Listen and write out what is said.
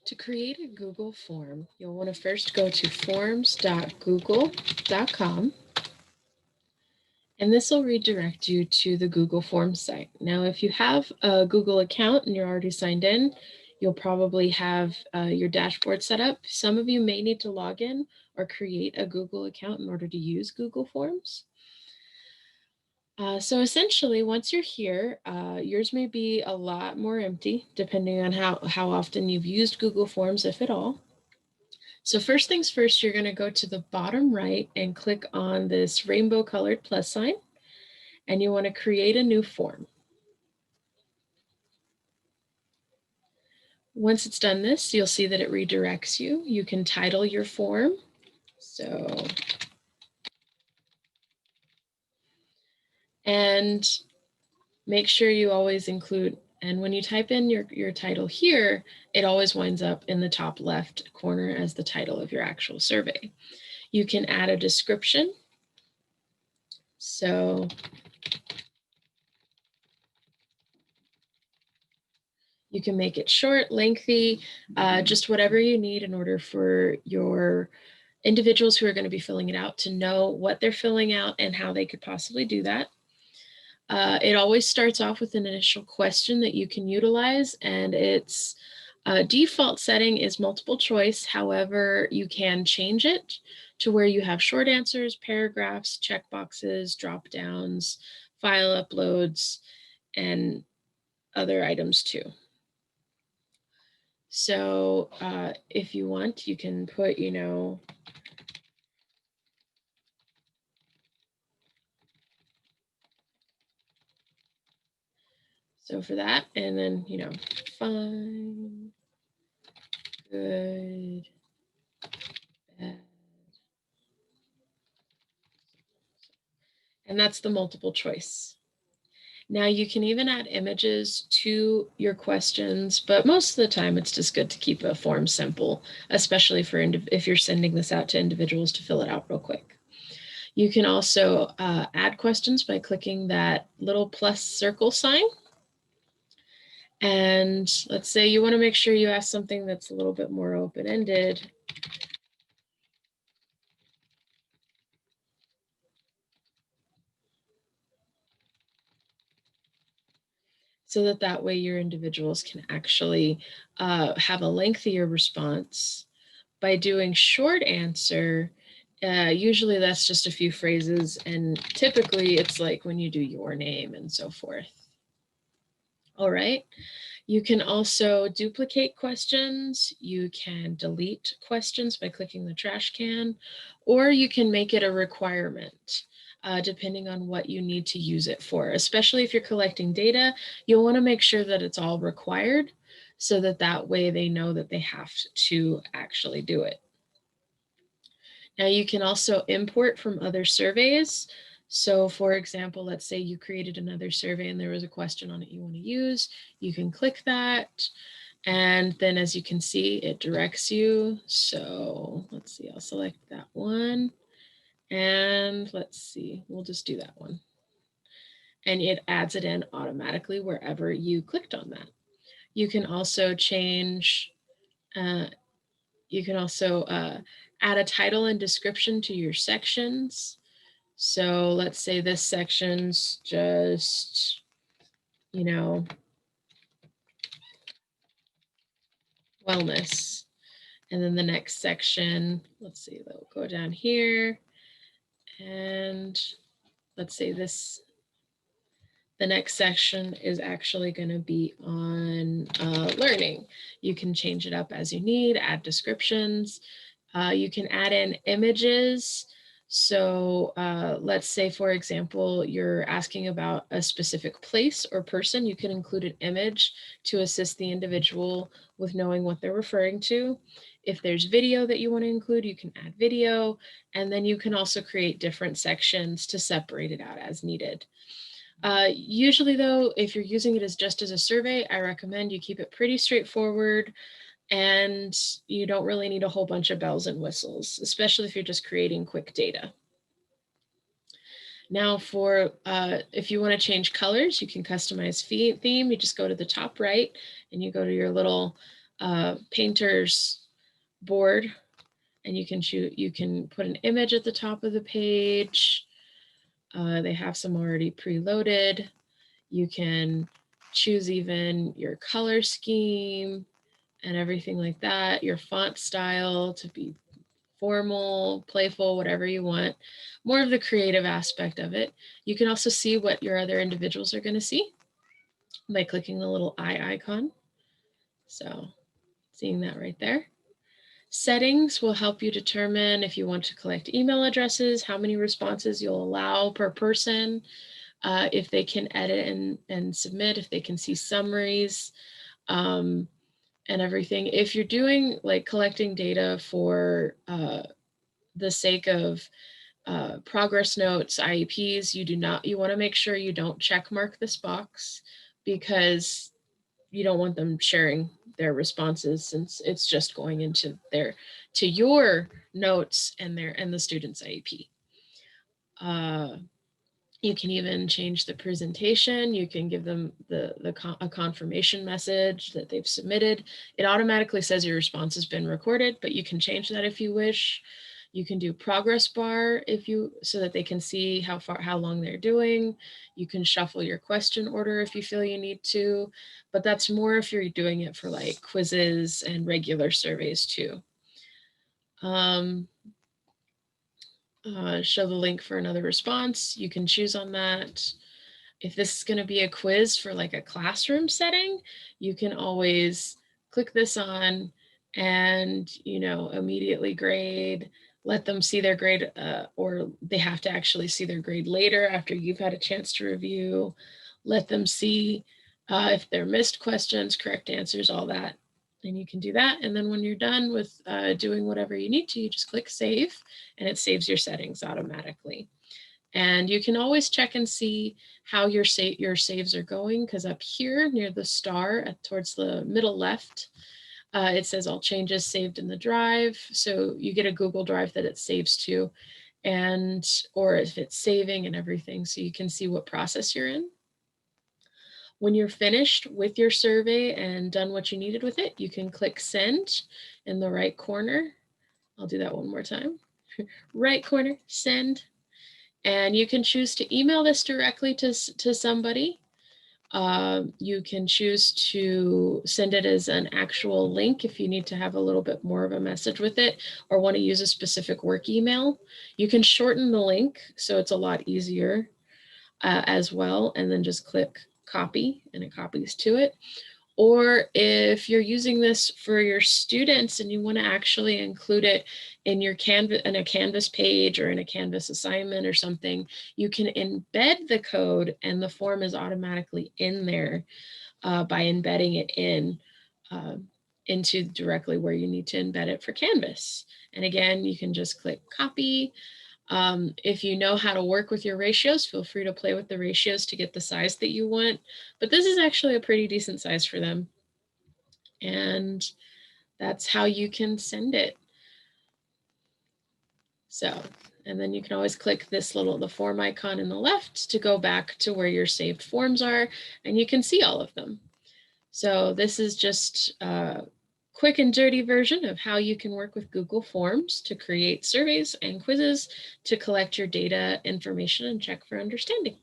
To create a Google form, you'll want to first go to forms.google.com, and this will redirect you to the Google Forms site. Now, if you have a Google account and you're already signed in, you'll probably have your dashboard set up. Some of you may need to log in or create a Google account in order to use Google Forms. So essentially, once you're here, yours may be a lot more empty, depending on how often you've used Google Forms, if at all. So first things first, you're going to go to the bottom right and click on this rainbow colored plus sign, and you want to create a new form. Once it's done this, you'll see that it redirects you. You can title your form. So, and make sure you always include, and when you type in your title here, it always winds up in the top left corner as the title of your actual survey. You can add a description. So you can make it short, lengthy, just whatever you need in order for your individuals who are going to be filling it out to know what they're filling out and how they could possibly do that. It always starts off with an initial question that you can utilize, and its default setting is multiple choice. However, you can change it to where you have short answers, paragraphs, checkboxes, drop downs, file uploads, and other items too. So if you want, you can put, so for that, and then, fine, good, bad. And that's the multiple choice. Now you can even add images to your questions, but most of the time it's just good to keep a form simple, especially for if you're sending this out to individuals to fill it out real quick. You can also add questions by clicking that little plus circle sign. And let's say you want to make sure you ask something that's a little bit more open-ended. So that way your individuals can actually have a lengthier response. By doing short answer, usually that's just a few phrases, and typically it's like when you do your name and so forth. All right. You can also duplicate questions. You can delete questions by clicking the trash can, or you can make it a requirement. Depending on what you need to use it for. Especially if you're collecting data, you'll want to make sure that it's all required so that way they know that they have to actually do it. Now you can also import from other surveys. So for example, let's say you created another survey and there was a question on it you want to use, you can click that. And then as you can see, it directs you. So let's see, I'll select that one. And let's see, we'll just do that one. And it adds it in automatically wherever you clicked on that. You can also change, add a title and description to your sections. So let's say this section's just, wellness. And then the next section, let's see, they'll go down here. And let's say the next section is actually going to be on learning. You can change it up as you need, add descriptions. You can add in images. So let's say, for example, you're asking about a specific place or person. You can include an image to assist the individual with knowing what they're referring to. If there's video that you want to include, you can add video. And then you can also create different sections to separate it out as needed. Usually though, if you're using it just as a survey, I recommend you keep it pretty straightforward, and you don't really need a whole bunch of bells and whistles, especially if you're just creating quick data. Now for, if you want to change colors, you can customize theme. You just go to the top right and you go to your little painter's board, and you can put an image at the top of the page. They have some already preloaded. You can choose even your color scheme and everything like that, your font style to be formal, playful, whatever you want, more of the creative aspect of it. You can also see what your other individuals are going to see by clicking the little eye icon. So seeing that right there. Settings will help you determine if you want to collect email addresses, how many responses you'll allow per person, if they can edit and submit, if they can see summaries, and everything. If you're doing like collecting data for the sake of progress notes, IEPs, you want to make sure you don't check mark this box, because you don't want them sharing their responses, since it's just going into your notes and the student's IEP. You can even change the presentation. You can give them a confirmation message that they've submitted. It automatically says your response has been recorded, but you can change that if you wish. You can do progress bar so that they can see how long they're doing. You can shuffle your question order if you feel you need to, but that's more if you're doing it for like quizzes and regular surveys too. Show the link for another response. You can choose on that. If this is going to be a quiz for like a classroom setting, you can always click this on and, immediately grade, let them see their grade, or they have to actually see their grade later after you've had a chance to review. Let them see if they're missed questions, correct answers, all that. And you can do that. And then when you're done with doing whatever you need to, you just click save, and it saves your settings automatically. And you can always check and see how your saves are going, because up here near the star towards the middle left, it says all changes saved in the drive. So you get a Google Drive that it saves to, or if it's saving and everything, so you can see what process you're in. When you're finished with your survey and done what you needed with it, you can click send in the right corner. I'll do that one more time. Right corner, send. And you can choose to email this directly to somebody. You can choose to send it as an actual link if you need to have a little bit more of a message with it, or want to use a specific work email. You can shorten the link so it's a lot easier as well, and then just click copy and it copies to it. Or if you're using this for your students and you want to actually include it in your a Canvas page or in a Canvas assignment or something, you can embed the code, and the form is automatically in there by embedding it into directly where you need to embed it for Canvas. And again, you can just click copy. If you know how to work with your ratios, feel free to play with the ratios to get the size that you want. But this is actually a pretty decent size for them. And that's how you can send it. So, and then you can always click the form icon in the left to go back to where your saved forms are, and you can see all of them. So this is just a quick and dirty version of how you can work with Google Forms to create surveys and quizzes to collect your data, information, and check for understanding.